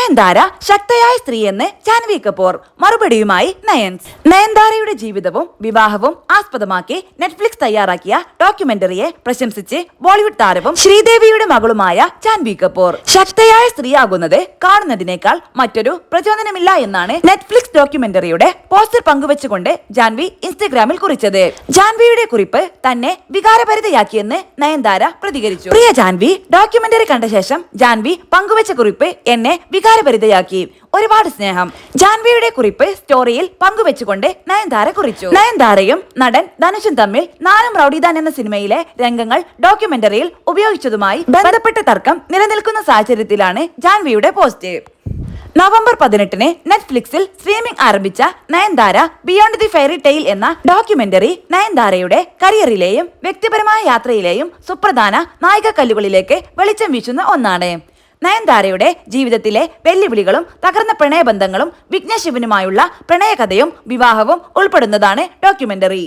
നയൻതാര ശക്തയായ സ്ത്രീയെന്ന് ജാൻവി കപൂർ. മറുപടിയുമായി നയൻതാരയുടെ ജീവിതവും വിവാഹവും ആസ്പദമാക്കി നെറ്റ്ഫ്ലിക്സ് തയ്യാറാക്കിയ ഡോക്യുമെന്ററിയെ പ്രശംസിച്ച് ബോളിവുഡ് താരവും ശ്രീദേവിയുടെ മകളുമായ ജാൻവി കപൂർ. ശക്തയായ സ്ത്രീയാകുന്നത് കാണുന്നതിനേക്കാൾ മറ്റൊരു പ്രചോദനമില്ല എന്നാണ് നെറ്റ്ഫ്ലിക്സ് ഡോക്യുമെന്ററിയുടെ പോസ്റ്റർ പങ്കുവെച്ചുകൊണ്ട് ജാൻവി ഇൻസ്റ്റഗ്രാമിൽ കുറിച്ചത്. ജാൻവിയുടെ കുറിപ്പ് തന്നെ വികാരഭരിതയാക്കിയെന്ന് നയൻതാര പ്രതികരിച്ചു. പ്രിയ ജാൻവി, ഡോക്യുമെന്ററി കണ്ട ശേഷം ജാൻവി പങ്കുവെച്ച കുറിപ്പ് എന്നെ വികാരഭരിതയാക്കി. ഒരുപാട് സ്നേഹം. ജാൻവിയുടെ കുറിപ്പ് സ്റ്റോറിയിൽ പങ്കുവെച്ചുകൊണ്ട് നയൻതാര കുറിച്ചു. നയൻതാരയും നടൻ ധനുഷും തമ്മിൽ നാലും റൌഡിദാൻ എന്ന സിനിമയിലെ രംഗങ്ങൾ ഡോക്യുമെന്ററിയിൽ ഉപയോഗിച്ചതുമായി ബന്ധപ്പെട്ട തർക്കം നിലനിൽക്കുന്ന സാഹചര്യത്തിലാണ് ജാൻവിയുടെ പോസ്റ്റ്. നവംബർ 18 നെറ്റ്ഫ്ലിക്സിൽ സ്ട്രീമിംഗ് ആരംഭിച്ച Nayanthara beyond the fairy tale എന്ന ഡോക്യുമെന്ററി നയൻതാരയുടെ കരിയറിലെയും വ്യക്തിപരമായ യാത്രയിലെയും സുപ്രധാന നായികക്കല്ലുകളിലേക്ക് വെളിച്ചം വീശുന്ന ഒന്നാണ്. നയൻതാരയുടെ ജീവിതത്തിലെ വെല്ലുവിളികളും തകർന്ന പ്രണയബന്ധങ്ങളും വിഘ്നേഷ് ശിവനുമായുള്ള പ്രണയകഥയും വിവാഹവും ഉൾപ്പെടുന്നതാണ് ഡോക്യുമെന്ററി.